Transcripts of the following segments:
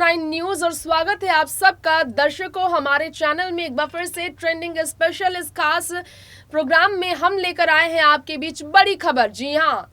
9 news और स्वागत है आप सबका दर्शकों हमारे चैनल में एक बार फिर से ट्रेंडिंग स्पेशल इस खास प्रोग्राम में हम लेकर आए हैं आपके बीच बड़ी खबर। जी हां,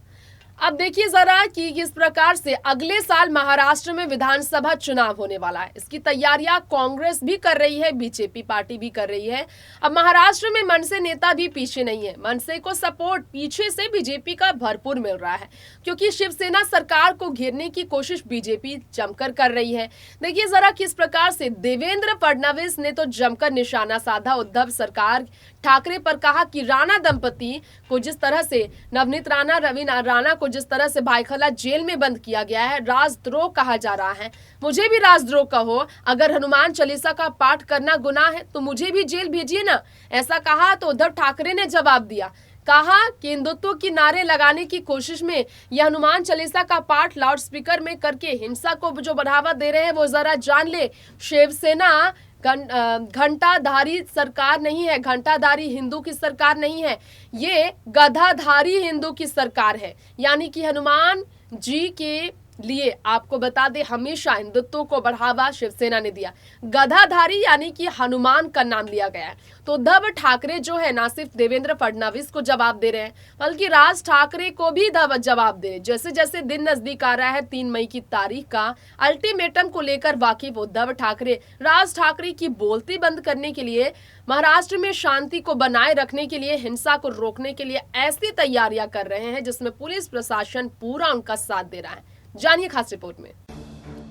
अब देखिए जरा कि किस प्रकार से अगले साल महाराष्ट्र में विधानसभा चुनाव होने वाला है। इसकी तैयारियां कांग्रेस भी कर रही है, बीजेपी पार्टी भी कर रही है। अब महाराष्ट्र में मनसे नेता भी पीछे नहीं है। मनसे को सपोर्ट पीछे से बीजेपी का भरपूर मिल रहा है, क्योंकि शिवसेना सरकार को घेरने की कोशिश बीजेपी जमकर कर रही है। देखिए जरा किस प्रकार से देवेंद्र फडणवीस ने तो जमकर निशाना साधा उद्धव सरकार ठाकरे पर। कहा कि राणा दंपति को जिस तरह से नवनीत राणा, रवि राणा को जिस तरह से भाईखला जेल में बंद किया गया है, राजद्रोह कहा जा रहा है। मुझे भी राजद्रोह कहो, अगर हनुमान चालीसा का पाठ करना गुनाह है तो मुझे भी जेल भेजिए ना। ऐसा कहा तो उद्धव ठाकरे ने जवाब दिया। कहा कि हिंदुत्व की नारे लगाने की कोशिश में यह हनुमान चालीसा का पाठ लाउडस्पीकर में करके हिंसा को जो बढ़ावा दे रहे हैं वो जरा जान ले। शिवसेना घंटाधारी सरकार नहीं है, घंटाधारी हिंदू की सरकार नहीं है, ये गधाधारी हिंदू की सरकार है। यानी कि हनुमान जी के लिए आपको बता दे हमेशा हिंदुत्व को बढ़ावा शिवसेना ने दिया। गधाधारी यानी कि हनुमान का नाम लिया गया है। तो उद्धव ठाकरे जो है ना सिर्फ देवेंद्र फडणवीस को जवाब दे रहे हैं, बल्कि राज ठाकरे को भी जवाब दे रहे। जैसे जैसे दिन नजदीक आ रहा है 3 मई की तारीख का, अल्टीमेटम को लेकर वाकिफ उद्धव ठाकरे राज ठाकरे की बोलती बंद करने के लिए, महाराष्ट्र में शांति को बनाए रखने के लिए, हिंसा को रोकने के लिए ऐसी तैयारियां कर रहे हैं जिसमें पुलिस प्रशासन पूरा उनका साथ दे रहा है। जानिए खास रिपोर्ट में।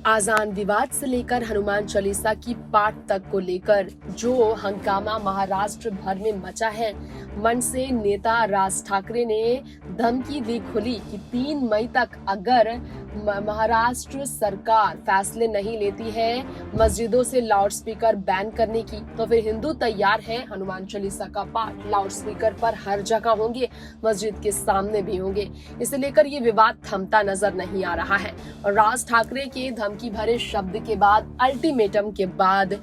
आजान विवाद से लेकर हनुमान चालीसा की पाठ तक को लेकर जो हंगामा महाराष्ट्र भर में मचा है, मनसे नेता राज ठाकरे ने धमकी दी खुली कि 3 मई तक अगर महाराष्ट्र सरकार फैसले नहीं लेती है मस्जिदों से लाउडस्पीकर बैन करने की, तो फिर हिंदू तैयार है। हनुमान चालीसा का पाठ लाउडस्पीकर पर हर जगह होंगे, मस्जिद के सामने भी होंगे। इसे लेकर ये विवाद थमता नजर नहीं आ रहा है। और राज ठाकरे के धमकी भरे शब्द के बाद, अल्टीमेटम के बाद,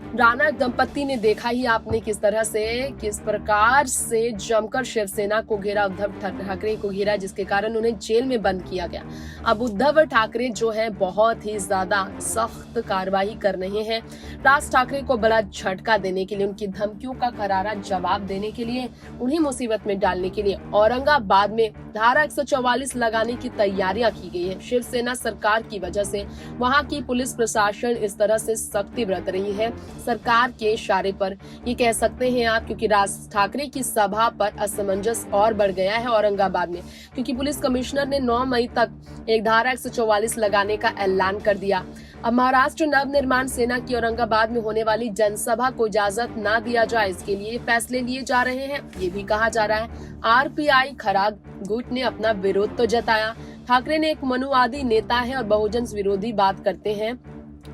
राणा दंपति ने देखा ही आपने किस प्रकार से जमकर शिवसेना को घेरा, उद्धव ठाकरे को घेरा, जिसके कारण उन्हें जेल में बंद किया गया। अब उद्धव ठाकरे जो है बहुत ही ज्यादा सख्त कार्रवाई कर रहे हैं। राज ठाकरे को बड़ा झटका देने के लिए, उनकी धमकियों का करारा जवाब देने के लिए, उन्हें मुसीबत में डालने के लिए औरंगाबाद में धारा 144 लगाने की तैयारियां की गई है। शिवसेना सरकार की वजह से वहां की पुलिस प्रशासन इस तरह से सख्ती बरत रही है सरकार के इशारे पर, ये कह सकते हैं आप, क्योंकि राज ठाकरे की सभा पर असमंजस और बढ़ गया है औरंगाबाद में, क्योंकि पुलिस कमिश्नर ने 9 मई तक एक धारा 144 लगाने का ऐलान कर दिया। अब महाराष्ट्र नवनिर्माण सेना की औरंगाबाद में होने वाली जनसभा को इजाजत न दिया जाए, इसके लिए फैसले लिए जा रहे हैं, ये भी कहा जा रहा है। आरपीआई खराग गुट ने अपना विरोध तो जताया। ठाकरे ने एक मनुवादी नेता है और बहुजन विरोधी बात करते हैं,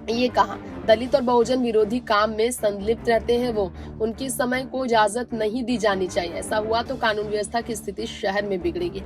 ये कहा। दलित और बहुजन विरोधी काम में संलिप्त रहते हैं वो, उनकी समय को इजाजत नहीं दी जानी चाहिए। ऐसा हुआ तो कानून व्यवस्था की स्थिति शहर में बिगड़ेगी।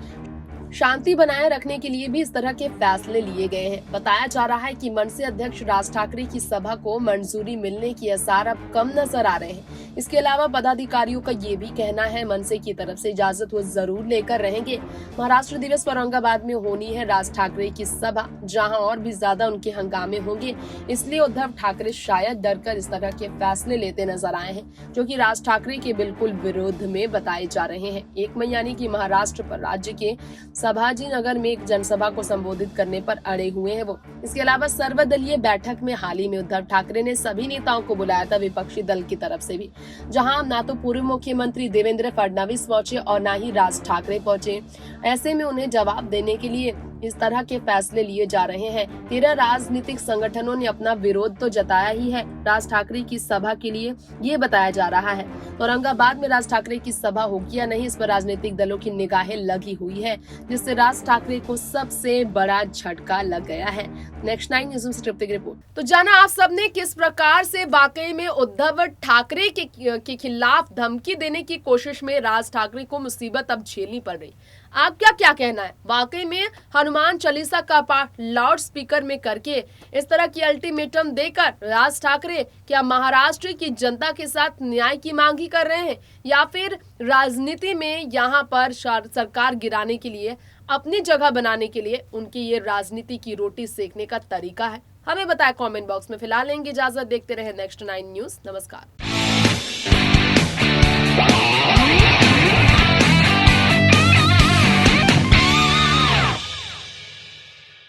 शांति बनाए रखने के लिए भी इस तरह के फैसले लिए गए हैं। बताया जा रहा है कि मनसे अध्यक्ष राज ठाकरे की सभा को मंजूरी मिलने की आसार अब कम नजर आ रहे हैं। इसके अलावा पदाधिकारियों का ये भी कहना है मनसे की तरफ से इजाजत वो जरूर लेकर रहेंगे। महाराष्ट्र दिवस पर औरंगाबाद में होनी है राज ठाकरे की सभा, जहां और भी ज्यादा उनके हंगामे होंगे। इसलिए उद्धव ठाकरे शायद डरकर इस तरह के फैसले लेते नजर आए हैं, जो कि राज ठाकरे के बिल्कुल विरोध में बताए जा रहे हैं। 1 मई यानी कि महाराष्ट्र पर राज्य के संभाजी नगर में एक जनसभा को संबोधित करने पर अड़े हुए हैं वो। इसके अलावा सर्वदलीय बैठक में हाल ही में उद्धव ठाकरे ने सभी नेताओं को बुलाया था, विपक्षी दल की तरफ से भी, जहां ना तो पूर्व मुख्यमंत्री देवेंद्र फडणवीस पहुंचे और ना ही राज ठाकरे पहुंचे। ऐसे में उन्हें जवाब देने के लिए इस तरह के फैसले लिए जा रहे हैं। 13 राजनीतिक संगठनों ने अपना विरोध तो जताया ही है राज ठाकरे की सभा के लिए, ये बताया जा रहा है। औरंगाबाद में राज ठाकरे की सभा होगी या नहीं, इस पर राजनीतिक दलों की निगाहें लगी हुई है, जिससे राज ठाकरे को सबसे बड़ा झटका लग गया है। नेक्स्ट 9 न्यूज से तृप्ति की रिपोर्ट। तो जाना आप सबने किस प्रकार से वाकई में उद्धव ठाकरे के खिलाफ धमकी देने की कोशिश में राज ठाकरे को मुसीबत अब झेलनी पड़ रही। आपका क्या कहना है? वाकई में हनुमान चालीसा का पाठ लाउड स्पीकर में करके इस तरह की अल्टीमेटम देकर राज ठाकरे क्या महाराष्ट्र की जनता के साथ न्याय की मांग ही कर रहे हैं, या फिर राजनीति में यहाँ पर सरकार गिराने के लिए अपनी जगह बनाने के लिए उनकी ये राजनीति की रोटी सेकने का तरीका है? हमें बताएं कमेंट बॉक्स में। फिलहाल लेंगे इजाजत, देखते रहे नेक्स्ट 9 न्यूज। नमस्कार।